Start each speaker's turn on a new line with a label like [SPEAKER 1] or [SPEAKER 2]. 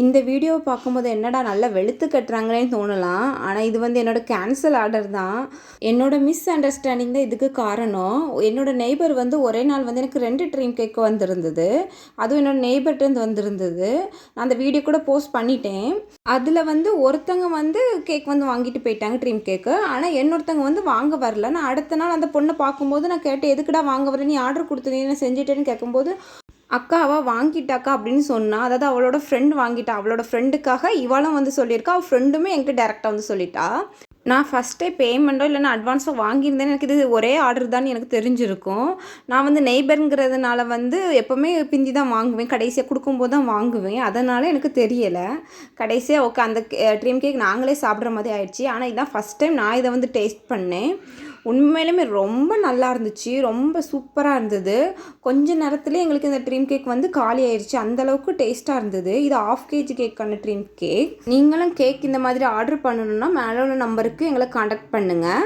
[SPEAKER 1] இந்த வீடியோவை பார்க்கும்போது என்னடா நல்லா வெளுத்து கட்டுறாங்களேன்னு தோணலாம். ஆனால் இது வந்து என்னோட கேன்சல் ஆர்டர் தான். என்னோட மிஸ் அண்டர்ஸ்டாண்டிங் தான் இதுக்கு காரணம். என்னோட நெய்பர் வந்து ஒரே நாள் வந்து எனக்கு 2 ட்ரீம் கேக் வந்திருந்தது. அதுவும் என்னோட நெய்பர்கிட்டேருந்து வந்திருந்தது. நான் அந்த வீடியோ கூட போஸ்ட் பண்ணிட்டேன். அதில் வந்து ஒருத்தங்க வந்து கேக் வந்து வாங்கிட்டு போயிட்டாங்க ட்ரீம் கேக்கு. ஆனால் இன்னொருத்தங்க வந்து வாங்க வரல. நான் அடுத்த நாள் அந்த பொண்ணை பார்க்கும்போது நான் கேட்டேன், எதுக்குடா வாங்க வர, நீ ஆர்டர் கொடுத்து நீ செஞ்சுட்டேன்னு கேட்கும்போது, அக்கா அவள் வாங்கிட்டாக்கா அப்படின்னு சொன்னா. அதாவது அவளோட ஃப்ரெண்ட் வாங்கிட்டா. அவளோட ஃப்ரெண்டுக்காக இவளும் வந்து சொல்லியிருக்கா. அவள் ஃப்ரெண்டுமே என்கிட்ட டேரெக்டாக வந்து சொல்லிட்டா. நான் ஃபஸ்ட்டே பேமெண்ட்டோ இல்லைனா அட்வான்ஸோ வாங்கியிருந்தேன். எனக்கு இது ஒரே ஆர்டர் தான் எனக்கு தெரிஞ்சிருக்கும். நான் வந்து நெய்பருங்கிறதுனால வந்து எப்போவுமே பிந்தி தான் வாங்குவேன். கடைசியாக கொடுக்கும்போது தான் வாங்குவேன். அதனால் எனக்கு தெரியலை. கடைசியாக ஓகே அந்த ட்ரீம் கேக் நாங்களே சாப்பிட்ற மாதிரி ஆயிடுச்சு. ஆனால் இதான் ஃபஸ்ட் டைம் நான் இதை வந்து டேஸ்ட் பண்ணேன். உண்மையிலுமே ரொம்ப நல்லா இருந்துச்சு. ரொம்ப சூப்பராக இருந்தது. கொஞ்ச நேரத்துலேயே எங்களுக்கு இந்த ட்ரீம் கேக் வந்து காலி ஆயிடுச்சு. அந்தளவுக்கு டேஸ்ட்டாக இருந்தது. இது 1/2 kg கேக்கான ட்ரீம் கேக். நீங்களும் கேக் இந்த மாதிரி ஆர்டர் பண்ணணுன்னா மேலே உள்ள நம்பருக்கு எங்களை காண்டாக்ட் பண்ணுங்கள்.